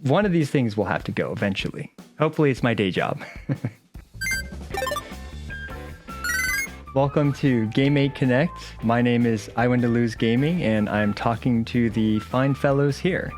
one of these things will have to go eventually. Hopefully it's my day job. Welcome to Game8 Connect. My name is IWinToLose Gaming, and I'm talking to the fine fellows here.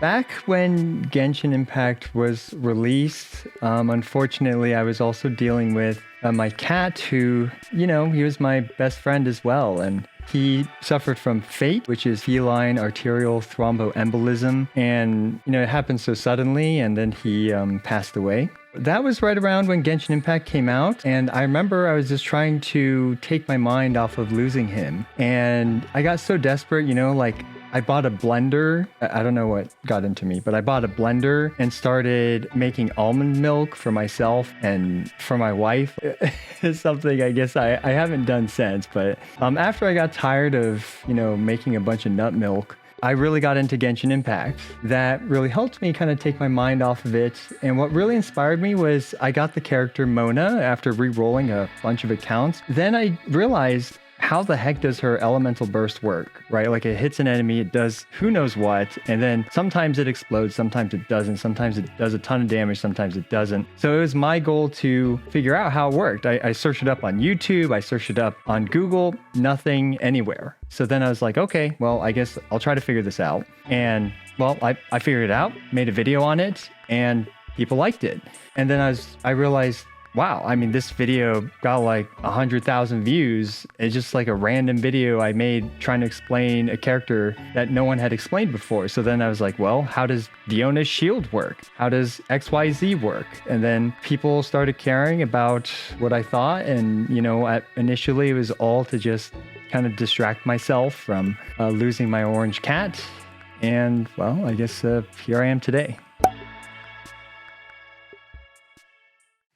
Back when Genshin Impact was released, unfortunately, I was also dealing with my cat who, he was my best friend as well. And he suffered from FATE, which is feline arterial thromboembolism. And, it happened so suddenly, and then he passed away. That was right around when Genshin Impact came out, and I remember I was just trying to take my mind off of losing him. And I got so desperate, I bought a blender. I don't know what got into me, but I bought a blender and started making almond milk for myself and for my wife. It's something I guess I haven't done since, but after I got tired of, making a bunch of nut milk, I really got into Genshin Impact. That really helped me kind of take my mind off of it. And what really inspired me was I got the character Mona after re-rolling a bunch of accounts. Then I realized, how the heck does her elemental burst work, right? Like, it hits an enemy, it does who knows what, and then sometimes it explodes, sometimes it doesn't, sometimes it does a ton of damage, sometimes it doesn't. So it was my goal to figure out how it worked. I searched it up on YouTube, I searched it up on Google, nothing anywhere. So then I was like, okay, well, I guess I'll try to figure this out. And well, I figured it out, made a video on it, and people liked it. And then I realized, wow, this video got like 100,000 views. It's just like a random video I made trying to explain a character that no one had explained before. So then I was like, well, how does Diona's shield work? How does XYZ work? And then people started caring about what I thought. And, initially it was all to just kind of distract myself from losing my orange cat. And well, I guess here I am today.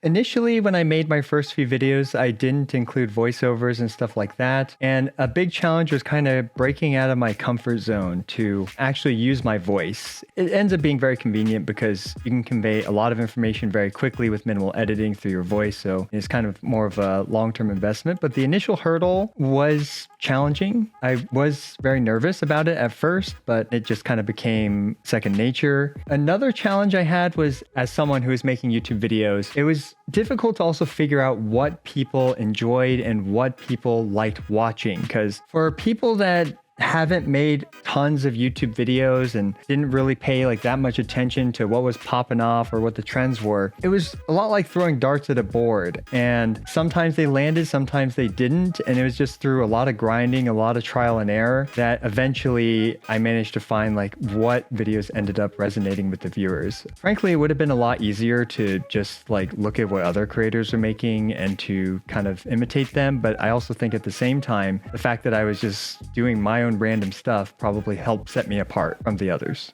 Initially, when I made my first few videos, I didn't include voiceovers and stuff like that. And a big challenge was kind of breaking out of my comfort zone to actually use my voice. It ends up being very convenient because you can convey a lot of information very quickly with minimal editing through your voice. So it's kind of more of a long-term investment. But the initial hurdle was challenging. I was very nervous about it at first, but it just kind of became second nature. Another challenge I had was, as someone who is making YouTube videos, it was difficult to also figure out what people enjoyed and what people liked watching. Because for people that haven't made tons of YouTube videos and didn't really pay like that much attention to what was popping off or what the trends were, it was a lot like throwing darts at a board. And sometimes they landed, sometimes they didn't. And it was just through a lot of grinding, a lot of trial and error that eventually I managed to find like what videos ended up resonating with the viewers. Frankly, it would have been a lot easier to just like look at what other creators are making and to kind of imitate them. But I also think at the same time, the fact that I was just doing my own random stuff probably helped set me apart from the others.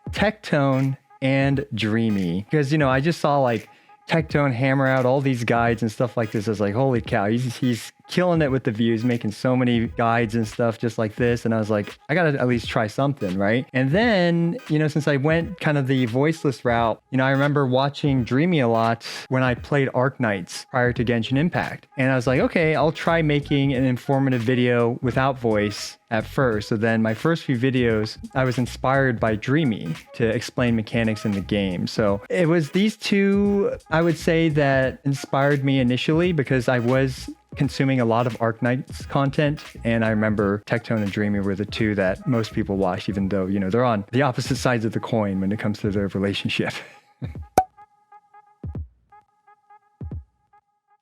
Tectone and Dreamy, because I just saw like Tectone hammer out all these guides and stuff like this. I was like, holy cow, he's killing it with the views, making so many guides and stuff just like this. And I was like, I gotta at least try something, right? And then, since I went kind of the voiceless route, I remember watching Dreamy a lot when I played Arknights prior to Genshin Impact. And I was like, okay, I'll try making an informative video without voice at first. So then my first few videos, I was inspired by Dreamy to explain mechanics in the game. So it was these two, I would say, that inspired me initially because I was consuming a lot of Arknights content, and I remember Tectone and Dreamy were the two that most people watched, even though, they're on the opposite sides of the coin when it comes to their relationship.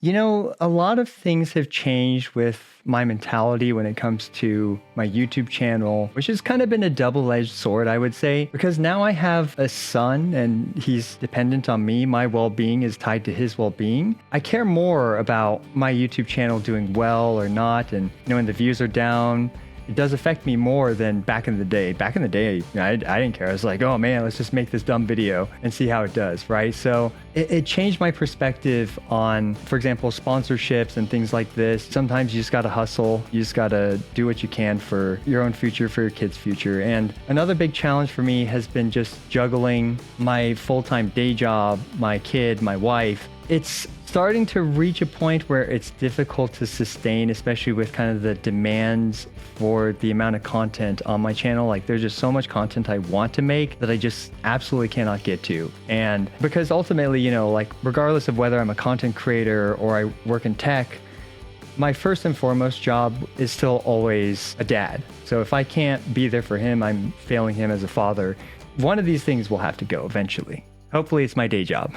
A lot of things have changed with my mentality when it comes to my YouTube channel, which has kind of been a double-edged sword, I would say, because now I have a son and he's dependent on me. My well-being is tied to his well-being. I care more about my YouTube channel doing well or not. And when the views are down, it does affect me more than back in the day. Back in the day, I didn't care. I was like, oh man, let's just make this dumb video and see how it does, right? So it changed my perspective on, for example, sponsorships and things like this. Sometimes you just gotta hustle. You just gotta do what you can for your own future, for your kids' future. And another big challenge for me has been just juggling my full-time day job, my kid, my wife. It's starting to reach a point where it's difficult to sustain, especially with kind of the demands for the amount of content on my channel. Like there's just so much content I want to make that I just absolutely cannot get to. And because ultimately, you know, like regardless of whether I'm a content creator or I work in tech, my first and foremost job is still always a dad. So if I can't be there for him, I'm failing him as a father. One of these things will have to go eventually. Hopefully it's my day job.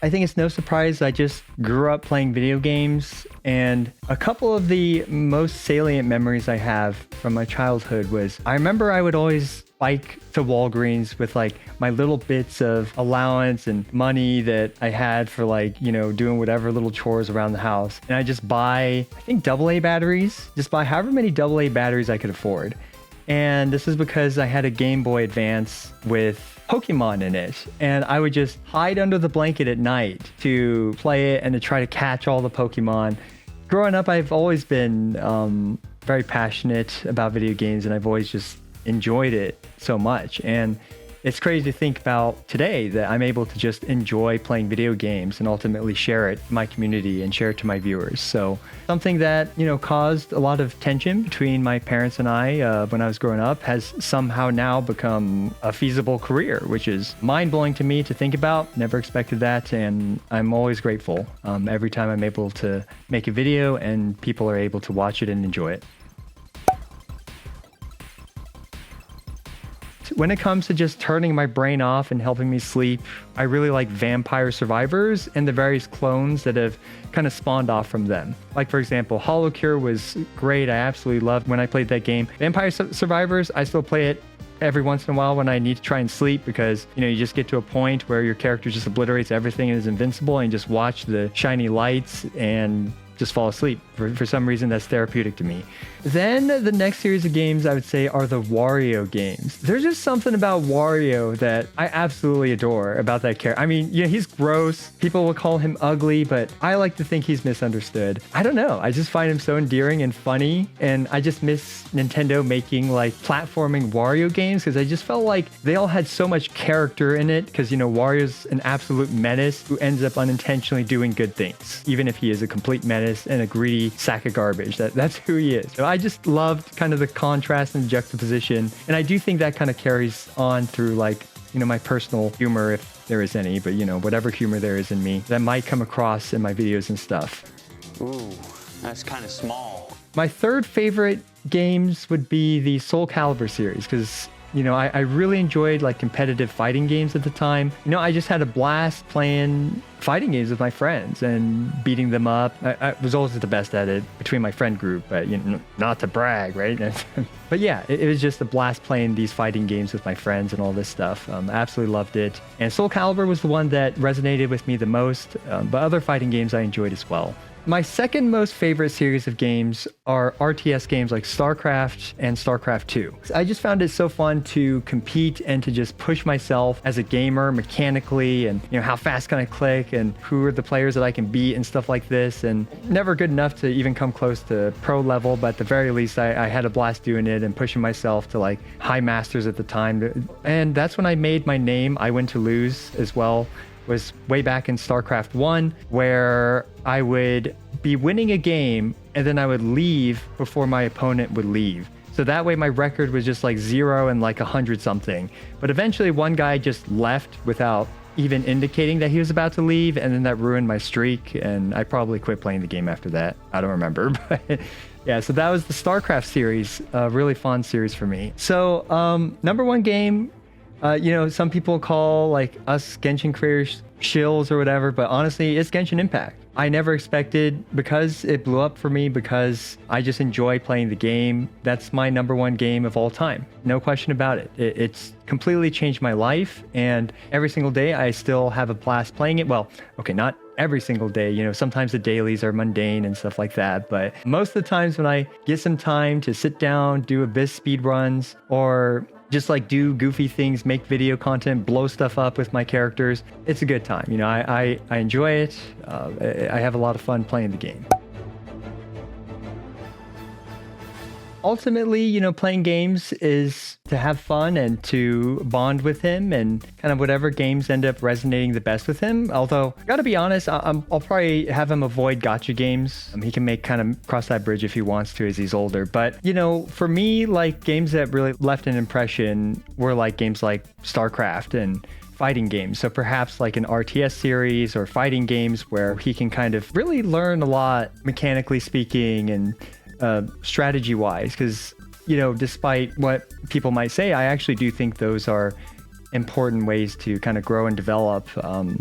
I think it's no surprise I just grew up playing video games, and a couple of the most salient memories I have from my childhood was I remember I would always bike to Walgreens with like my little bits of allowance and money that I had for like, you know, doing whatever little chores around the house. And I just buy, I think AA batteries, just buy however many AA batteries I could afford. And this is because I had a Game Boy Advance with Pokemon in it. And I would just hide under the blanket at night to play it and to try to catch all the Pokemon. Growing up, I've always been very passionate about video games, and I've always just enjoyed it so much. And it's crazy to think about today that I'm able to just enjoy playing video games and ultimately share it to my community and share it to my viewers. So something that, you know, caused a lot of tension between my parents and I when I was growing up has somehow now become a feasible career, which is mind-blowing to me to think about. Never expected that, and I'm always grateful every time I'm able to make a video and people are able to watch it and enjoy it. When it comes to just turning my brain off and helping me sleep, I really like Vampire Survivors and the various clones that have kind of spawned off from them. Like, for example, Hollow Cure was great. I absolutely loved when I played that game. Vampire Survivors, I still play it every once in a while when I need to try and sleep, because, you know, you just get to a point where your character just obliterates everything and is invincible, and you just watch the shiny lights and just fall asleep. For some reason, that's therapeutic to me. Then the next series of games I would say are the Wario games. There's just something about Wario that I absolutely adore about that character. I mean, yeah, he's gross. People will call him ugly, but I like to think he's misunderstood. I don't know. I just find him so endearing and funny, and I just miss Nintendo making like platforming Wario games, because I just felt like they all had so much character in it, because, you know, Wario's an absolute menace who ends up unintentionally doing good things, even if he is a complete menace and a greedy sack of garbage. That's who he is. So I just loved kind of the contrast and juxtaposition, and I do think that kind of carries on through, like, you know, my personal humor, if there is any, but, you know, whatever humor there is in me that might come across in my videos and stuff. Ooh, that's kind of small. My third favorite games would be the Soul Calibur series, because, you know, I really enjoyed like competitive fighting games at the time. You know, I just had a blast playing fighting games with my friends and beating them up. I was always the best at it between my friend group, but, you know, not to brag, right? But yeah, it was just a blast playing these fighting games with my friends and all this stuff. I absolutely loved it. And Soul Calibur was the one that resonated with me the most, but other fighting games I enjoyed as well. My second most favorite series of games are RTS games like StarCraft and StarCraft 2. I just found it so fun to compete and to just push myself as a gamer mechanically, and, you know, how fast can I click and who are the players that I can beat and stuff like this. And never good enough to even come close to pro level, but at the very least I had a blast doing it and pushing myself to like high masters at the time. And that's when I made my name, IWinToLose, as well. Was way back in StarCraft 1, where I would be winning a game and then I would leave before my opponent would leave. So that way my record was just like 0 and like 100 something. But eventually one guy just left without even indicating that he was about to leave, and then that ruined my streak, and I probably quit playing the game after that. I don't remember, but yeah, so that was the StarCraft series, a really fun series for me. So number one game, you know, some people call like us Genshin creators shills or whatever, but honestly, it's Genshin Impact. I never expected, because it blew up for me, because I just enjoy playing the game. That's my number one game of all time. No question about it. It's completely changed my life, and every single day I still have a blast playing it. Well, okay, not every single day. You know, sometimes the dailies are mundane and stuff like that. But most of the times when I get some time to sit down, do abyss speed runs, or just like do goofy things, make video content, blow stuff up with my characters, it's a good time. You know, I enjoy it. I have a lot of fun playing the game. Ultimately, you know, playing games is to have fun and to bond with him, and kind of whatever games end up resonating the best with him. Although, gotta be honest, I'll probably have him avoid gacha games. He can make kind of cross that bridge if he wants to as he's older. But, you know, for me, like games that really left an impression were like games like StarCraft and fighting games. So perhaps like an RTS series or fighting games where he can kind of really learn a lot, mechanically speaking, and strategy wise, because, you know, despite what people might say, I actually do think those are important ways to kind of grow and develop,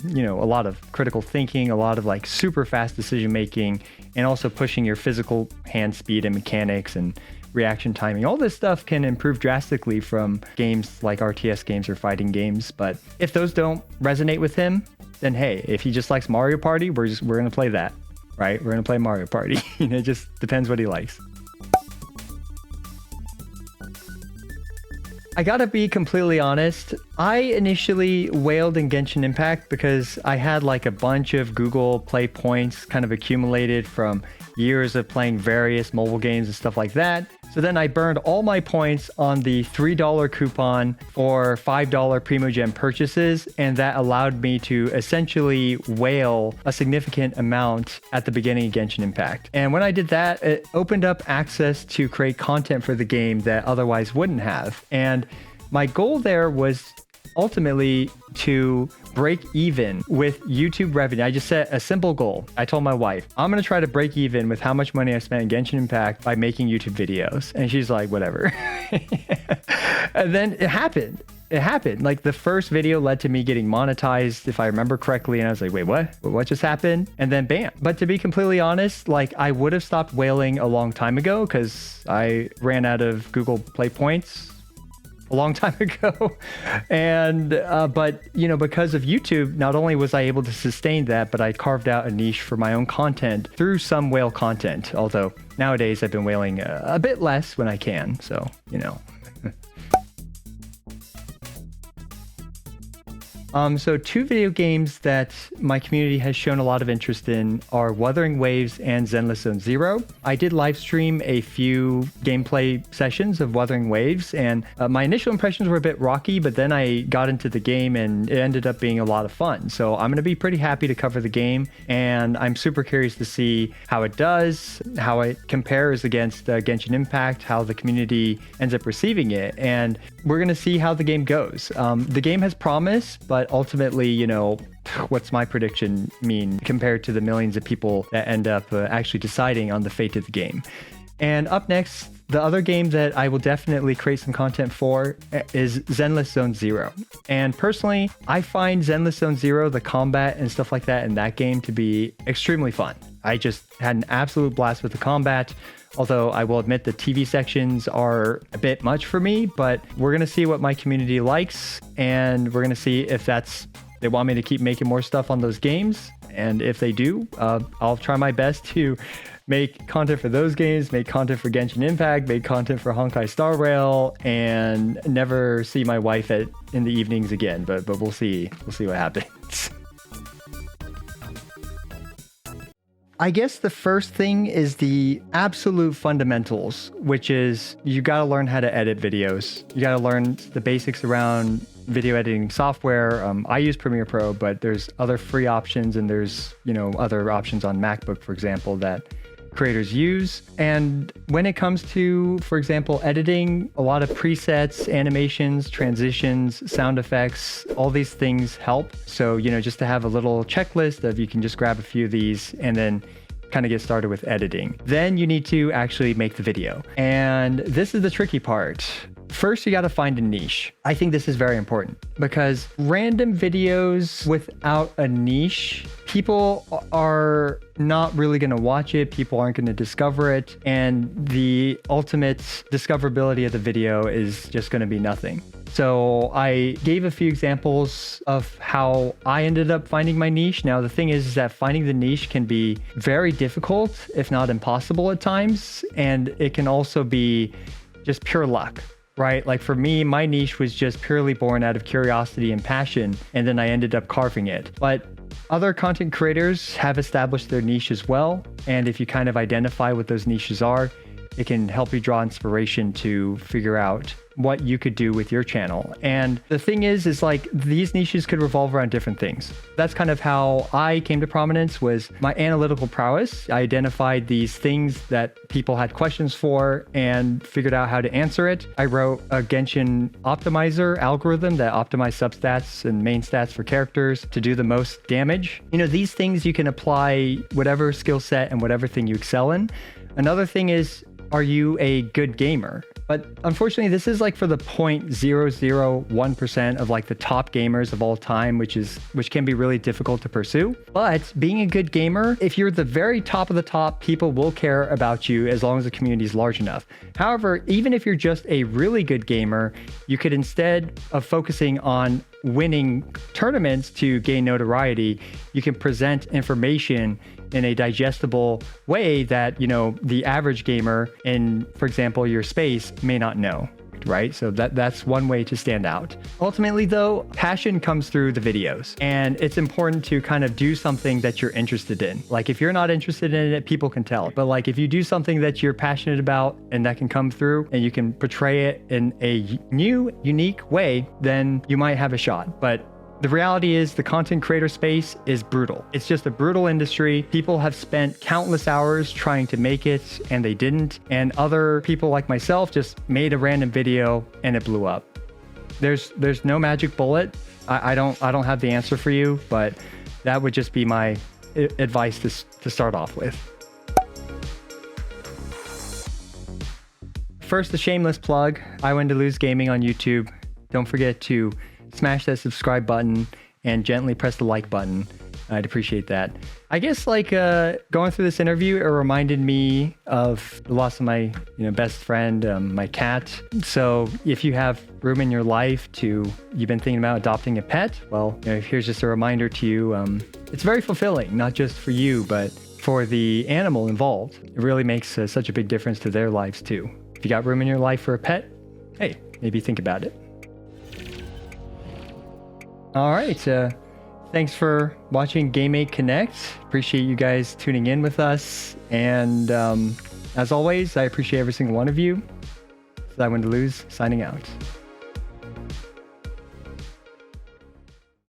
you know, a lot of critical thinking, a lot of like super fast decision making, and also pushing your physical hand speed and mechanics and reaction timing. All this stuff can improve drastically from games like RTS games or fighting games. But if those don't resonate with him, then hey, if he just likes Mario Party, we're going to play that. Right? We're going to play Mario Party. You know, it just depends what he likes. I gotta be completely honest. I initially wailed in Genshin Impact because I had like a bunch of Google Play points kind of accumulated from years of playing various mobile games and stuff like that. So then I burned all my points on the $3 coupon for $5 Primogen purchases, and that allowed me to essentially whale a significant amount at the beginning of Genshin Impact. And when I did that, it opened up access to create content for the game that otherwise wouldn't have. And my goal there was ultimately to break even with YouTube revenue. I just set a simple goal. I told my wife, I'm going to try to break even with how much money I spent in Genshin Impact by making YouTube videos. And she's like, whatever. And then it happened. It happened. Like the first video led to me getting monetized, if I remember correctly. And I was like, wait, what? What just happened? And then bam. But to be completely honest, like I would have stopped whaling a long time ago because I ran out of Google Play points a long time ago. And but you know, because of YouTube, not only was I able to sustain that, but I carved out a niche for my own content through some whale content. Although nowadays I've been whaling a bit less when I can, so you know. So two video games that my community has shown a lot of interest in are Wuthering Waves and Zenless Zone Zero. I did live stream a few gameplay sessions of Wuthering Waves, and my initial impressions were a bit rocky, but then I got into the game and it ended up being a lot of fun. So I'm going to be pretty happy to cover the game, and I'm super curious to see how it does, how it compares against Genshin Impact, how the community ends up receiving it, and we're going to see how the game goes. The game has promise, but ultimately, you know, what's my prediction mean compared to the millions of people that end up actually deciding on the fate of the game? And up next, the other game that I will definitely create some content for is Zenless Zone Zero. And personally, I find Zenless Zone Zero, the combat and stuff like that in that game, to be extremely fun. I just had an absolute blast with the combat. Although I will admit the TV sections are a bit much for me, but we're going to see what my community likes, and we're going to see if they want me to keep making more stuff on those games. And if they do, I'll try my best to make content for those games, make content for Genshin Impact, make content for Honkai Star Rail, and never see my wife in the evenings again. But we'll see. We'll see what happens. I guess the first thing is the absolute fundamentals, which is you got to learn how to edit videos. You got to learn the basics around video editing software. I use Premiere Pro, but there's other free options, and there's, you know, other options on MacBook, for example, that creators use. And when it comes to, for example, editing, a lot of presets, animations, transitions, sound effects, all these things help. So, you know, just to have a little checklist of, you can just grab a few of these and then kind of get started with editing. Then you need to actually make the video. And this is the tricky part. First, you got to find a niche. I think this is very important because random videos without a niche, people are not really going to watch it. People aren't going to discover it. And the ultimate discoverability of the video is just going to be nothing. So I gave a few examples of how I ended up finding my niche. Now, the thing is that finding the niche can be very difficult, if not impossible at times. And it can also be just pure luck, right? Like for me, my niche was just purely born out of curiosity and passion, and then I ended up carving it. But other content creators have established their niche as well. And if you kind of identify what those niches are, it can help you draw inspiration to figure out what you could do with your channel. And the thing is like these niches could revolve around different things. That's kind of how I came to prominence, was my analytical prowess. I identified these things that people had questions for and figured out how to answer it. I wrote a Genshin optimizer algorithm that optimized substats and main stats for characters to do the most damage. You know, these things you can apply whatever skill set and whatever thing you excel in. Another thing is, are you a good gamer? But unfortunately, this is like for the 0.001% of like the top gamers of all time, which can be really difficult to pursue. But being a good gamer, if you're the very top of the top, people will care about you as long as the community is large enough. However, even if you're just a really good gamer, you could, instead of focusing on winning tournaments to gain notoriety, you can present information in a digestible way that, you know, the average gamer in, for example, your space may not know, right? So that's one way to stand out. Ultimately though, passion comes through the videos, and it's important to kind of do something that you're interested in. Like if you're not interested in it, people can tell. But like if you do something that you're passionate about and that can come through and you can portray it in a new, unique way, then you might have a shot. But the reality is the content creator space is brutal. It's just a brutal industry. People have spent countless hours trying to make it and they didn't. And other people like myself just made a random video and it blew up. There's no magic bullet. I don't have the answer for you, but that would just be my advice to start off with. First, a shameless plug, IWinToLose Gaming on YouTube. Don't forget to smash that subscribe button and gently press the like button. I'd appreciate that. I guess like going through this interview, it reminded me of the loss of my best friend, my cat. So if you have room in your life you've been thinking about adopting a pet, well, here's just a reminder to you. It's very fulfilling, not just for you, but for the animal involved. It really makes such a big difference to their lives too. If you got room in your life for a pet, hey, maybe think about it. All right. Thanks for watching Game8 Connect. Appreciate you guys tuning in with us. And as always, I appreciate every single one of you. This is IWinToLose signing out.